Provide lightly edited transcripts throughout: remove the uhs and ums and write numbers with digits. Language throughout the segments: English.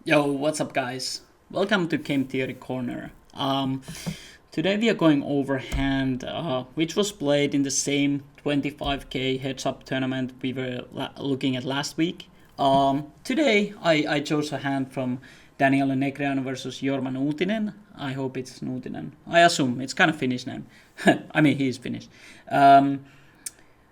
Yo, what's up, guys? Welcome to Game Theory Corner. Today we are going over hand, which was played in the same 25k heads-up tournament we were looking at last week. Today I chose a hand from Daniel Negreanu versus Jorma Nuutinen. I hope it's Nuutinen. I assume it's kind of Finnish name. I mean, he's Finnish. But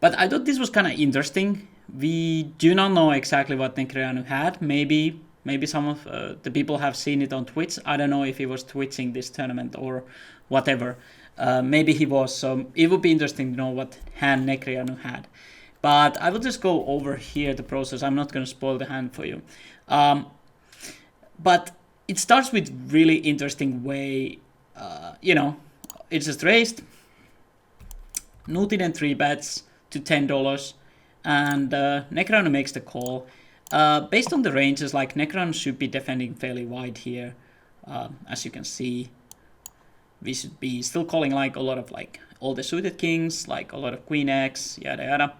I thought this was kind of interesting. We do not know exactly what Negreanu had. Maybe some of the people have seen it on Twitch. I don't know if he was twitching this tournament or whatever. Maybe he was. So it would be interesting to know what hand Negreanu had. But I will just go over here the process. I'm not going to spoil the hand for you. But it starts with really interesting way. It's just raised. Nuutinen 3 bets to $10. And Negreanu makes the call. Based on the ranges, like Negreanu should be defending fairly wide here. As you can see, we should be still calling like a lot of like all the suited kings, like a lot of queen X, yada yada.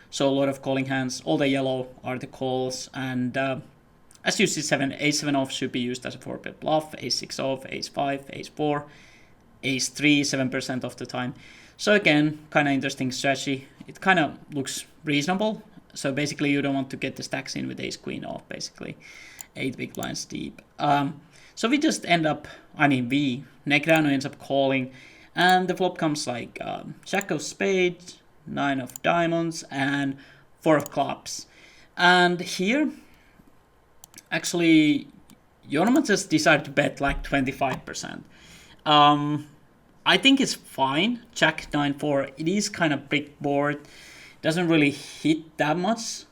So a lot of calling hands. All the yellow are the calls, and as you see, ace7 off should be used as a 4-bet bluff. Ace6 off, ace5, ace4, ace3 7% of the time. So again, kind of interesting strategy. It kind of looks reasonable. So basically, you don't want to get the stacks in with ace queen off, basically. 8 big blinds deep. So we just end up, Negreanu ends up calling, and the flop comes like jack of spades, 9 of diamonds, and 4 of clubs. And here, actually, Jorma just decided to bet like 25%. I think it's fine. Jack 9-4. It is kind of big board. Doesn't really hit that much.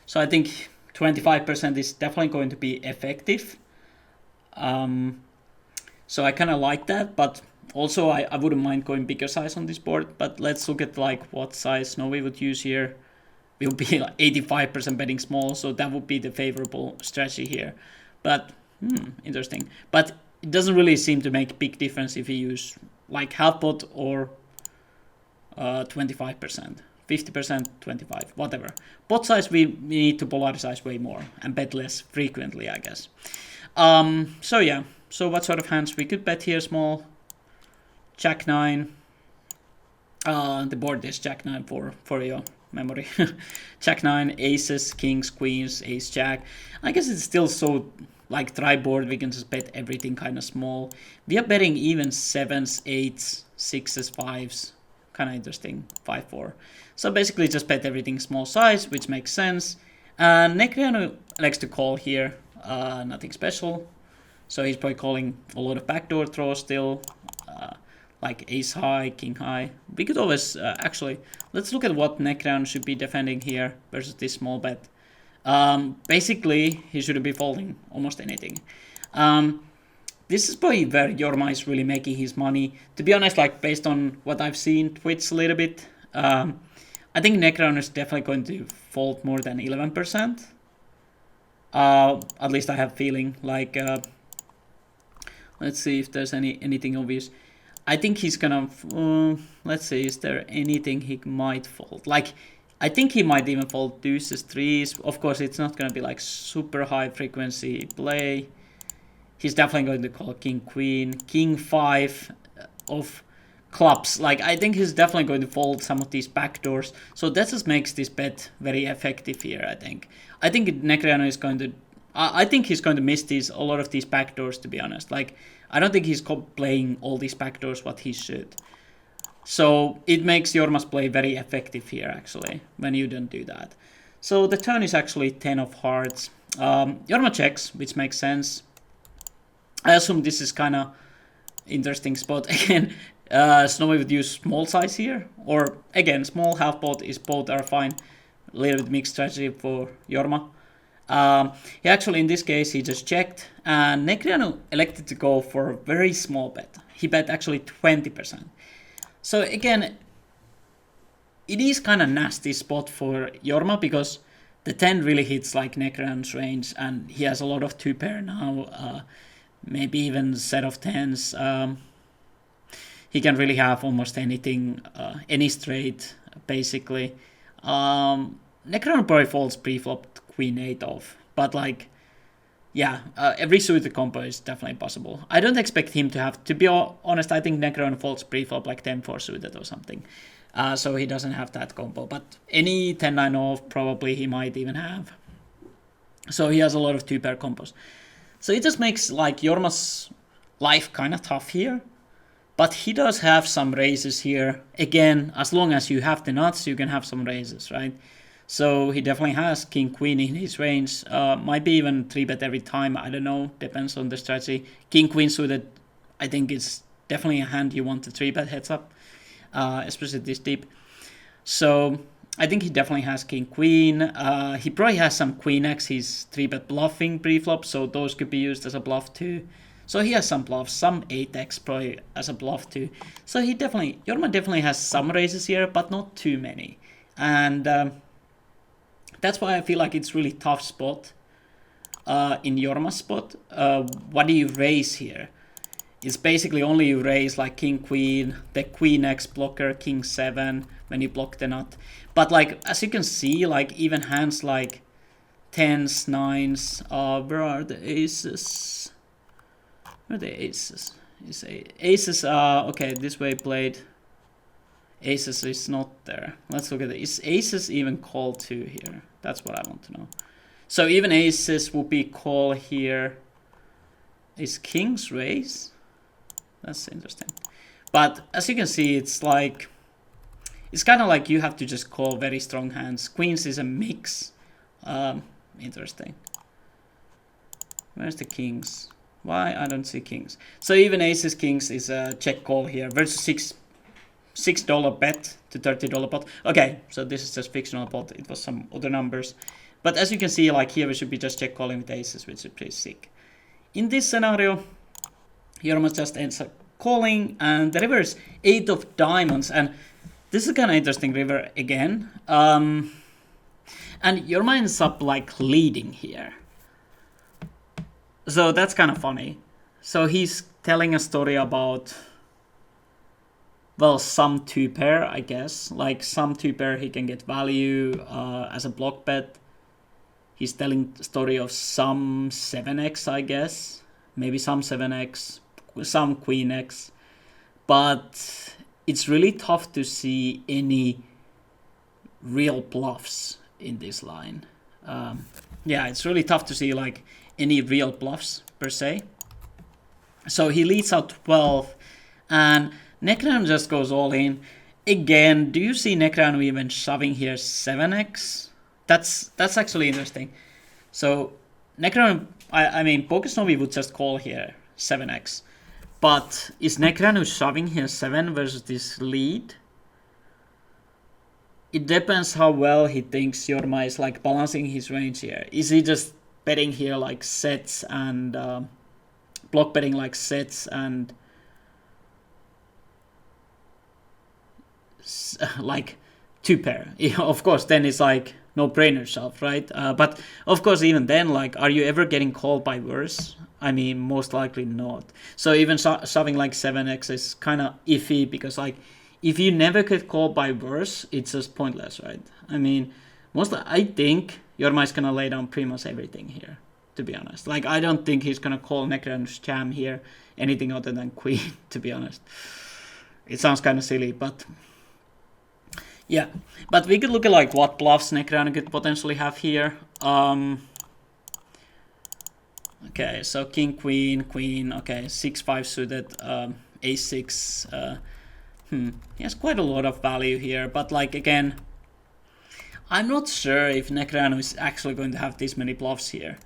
So I think 25% is definitely going to be effective. So I kind of like that, but also I wouldn't mind going bigger size on this board. But let's look at like what size Snowy would use here. It would be like 85% betting small, so that would be the favorable strategy here. But interesting. But it doesn't really seem to make a big difference if you use like half pot or 25%, 50%, 25, whatever. Pot size we need to polarize way more and bet less frequently, I guess. So yeah, so what sort of hands we could bet here? Small, Jack 9. The board is Jack 9 for your memory. Jack 9, aces, kings, queens, ace jack. I guess it's still so like dry board, we can just bet everything kind of small. We are betting even 7s, 8s, 6s, 5s. Kind of interesting. 5-4. So basically just bet everything small size, which makes sense. And Negreanu likes to call here. Nothing special. So he's probably calling a lot of backdoor throws still. Like ace high, king high. We could always, actually, let's look at what Negreanu should be defending here versus this small bet. Basically, he shouldn't be folding almost anything. This is probably where Jorma is really making his money. To be honest, like based on what I've seen Twitch a little bit, I think Negreanu is definitely going to fold more than 11%. At least I have a feeling. Like, let's see if there's anything obvious. I think he's gonna. Let's see, is there anything he might fold? Like, I think he might even fold deuces, threes. Of course, it's not gonna be like super high frequency play. He's definitely going to call king, queen, king 5 of clubs. Like, I think he's definitely going to fold some of these backdoors. So that just makes this bet very effective here, I think. I think Negreanu is going to... I think he's going to miss a lot of these backdoors, to be honest. Like, I don't think he's playing all these backdoors what he should. So it makes Jorma's play very effective here, actually, when you don't do that. So the turn is actually 10 of hearts. Jorma checks, which makes sense. I assume this is kind of interesting spot. Again, Snowy would use small size here. Or, again, small, half pot is both are fine. A little bit mixed strategy for Jorma. He actually, in this case, he just checked. And Negreanu elected to go for a very small bet. He bet actually 20%. So, again, it is kind of nasty spot for Jorma because the 10 really hits like Negreanu's range. And he has a lot of 2-pair now. Maybe even set of 10s. He can really have almost anything, any straight, basically. Negreanu probably folds pre-flop queen 8 off, but like yeah, every suited combo is definitely possible. I don't expect him to have, to be honest, I think Negreanu folds pre-flop like 10-4 suited or something. So he doesn't have that combo, but any 10-9 off probably he might even have. So he has a lot of 2-pair combos. So it just makes like Jorma's life kind of tough here. But he does have some raises here. Again, as long as you have the nuts, you can have some raises, right? So he definitely has king queen in his range. Might be even 3-bet every time. I don't know. Depends on the strategy. King queen suited, I think it's definitely a hand you want to 3-bet heads up, especially this deep. So I think he definitely has king queen. He probably has some queen x. He's 3-bet bluffing pre-flop, so those could be used as a bluff too. So he has some bluffs, some 8x probably as a bluff too. So Jorma definitely has some raises here, but not too many. And that's why I feel like it's really tough spot in Jorma's spot. What do you raise here? It's basically only you raise like king queen, the queen x blocker, king 7 when you block the nut. But like as you can see, like even hands like 10s, 9s, where are the aces? Where are the aces? Aces, okay, this way played. Aces is not there. Let's look at it. Is aces even call 2 here? That's what I want to know. So even aces would be call here. Is kings raise? That's interesting. But as you can see, it's like, it's kind of like you have to just call very strong hands. Queens is a mix. Interesting. Where's the kings? Why I don't see kings? So even aces kings is a check call here versus $6 bet to $30 pot. Okay, so this is just fictional pot. It was some other numbers. But as you can see, like here we should be just check calling with aces, which is pretty sick. In this scenario, Jorma just ends up calling, and the river is 8 of diamonds, and this is kind of interesting river again. And Jorma ends up like leading here. So that's kind of funny. So he's telling a story about, well, some 2-pair, I guess. Like some 2-pair he can get value as a block bet. He's telling the story of some 7x, I guess. Maybe some 7x, some queen x. But it's really tough to see any real bluffs in this line. Yeah, it's really tough to see like any real bluffs per se. So he leads out 12, and Negreanu just goes all in. Again, do you see Negreanu even shoving here 7x? That's actually interesting. So Negreanu, I mean, Pokesnovi would just call here 7x. But is Negreanu shoving here 7 versus this lead? It depends how well he thinks Jorma is like balancing his range here. Is he just betting here like sets and block betting like sets and like 2-pair? Of course, then it's like no-brainer shove, right? But of course, even then, like, are you ever getting called by worse? I mean, most likely not. So even shoving like 7x is kind of iffy, because like if you never get called by worse, it's just pointless, right? I mean, I think Jorma is gonna lay down pretty much everything here, to be honest. Like, I don't think he's gonna call Negreanu's jam here anything other than queen, to be honest. It sounds kind of silly, but yeah. But we could look at like what bluffs Negreanu could potentially have here. Okay, so king, queen, queen. Okay, 6-5 suited, a6. He has quite a lot of value here, but like again, I'm not sure if Negreanu is actually going to have this many bluffs here.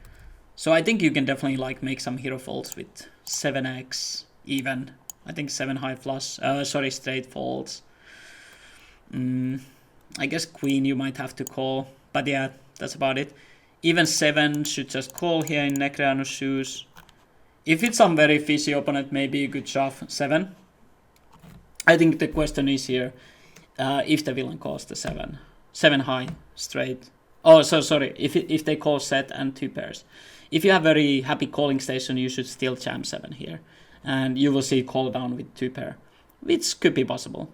So I think you can definitely like make some hero folds with 7x even. I think 7 high flush. Sorry, straight folds. I guess queen you might have to call, but yeah, that's about it. Even 7 should just call here in Negreanu's shoes. If it's some very fishy opponent, maybe you could shove 7. I think the question is here, if the villain calls the 7. 7 high, straight. Oh, so sorry, if they call set and 2 pairs. If you have very happy calling station, you should still jam 7 here. And you will see call down with 2 pair, which could be possible.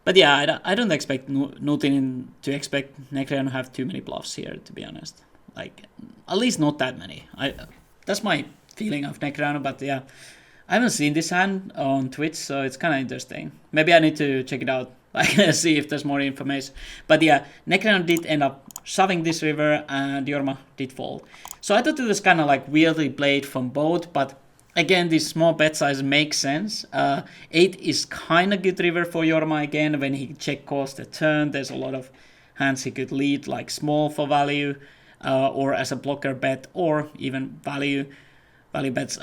But yeah, I don't expect Nuutinen to expect Negreanu to have too many bluffs here, to be honest. Like, at least not that many. That's my feeling of Negreanu, but yeah, I haven't seen this hand on Twitch, so it's kind of interesting. Maybe I need to check it out, like see if there's more information. But yeah, Negreanu did end up shoving this river, and Jorma did fold. So I thought it was kind of like weirdly played from both, but again, this small bet size makes sense. 8 is kind of good river for Jorma again. When he check calls the turn, there's a lot of hands he could lead, like small for value, or as a blocker bet, or even value bets.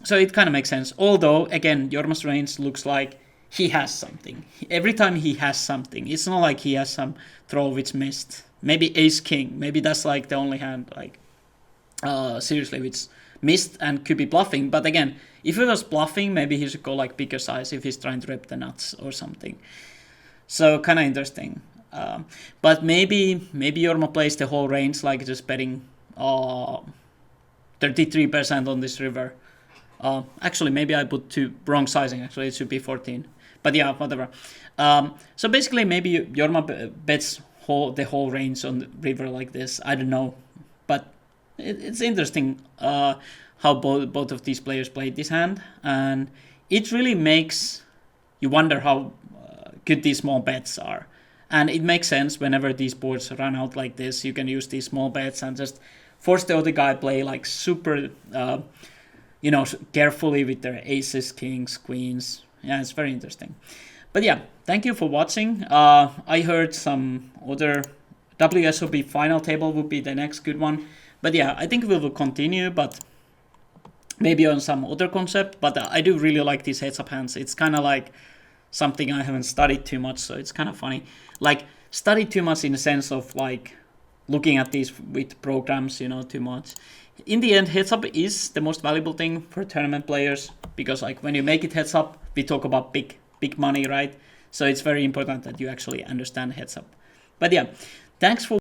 So it kind of makes sense. Although, again, Jorma's range looks like he has something. Every time he has something. It's not like he has some throw which missed. Maybe ace-king. Maybe that's like the only hand, like, seriously, which missed and could be bluffing. But again, if he was bluffing, maybe he should go like bigger size if he's trying to rip the nuts or something. So kind of interesting. But maybe Jorma plays the whole range, like just betting 33% on this river. Actually, maybe I put wrong sizing. Actually, it should be 14. But yeah, whatever. So basically, maybe Jorma bets the whole range on the river like this. I don't know. But it's interesting how both of these players played this hand. And it really makes you wonder how good these small bets are. And it makes sense whenever these boards run out like this, you can use these small bets and just force the other guy play like super, carefully with their aces, kings, queens. Yeah, it's very interesting. But yeah, thank you for watching. I heard some other WSOP final table would be the next good one. But yeah, I think we will continue, but maybe on some other concept. But I do really like these heads-up hands. It's kind of like something I haven't studied too much, so it's kind of funny. Like, studied too much in the sense of like looking at these with programs, too much. In the end, heads up is the most valuable thing for tournament players, because like when you make it heads up, we talk about big money, right? So it's very important that you actually understand heads up. But yeah, thanks for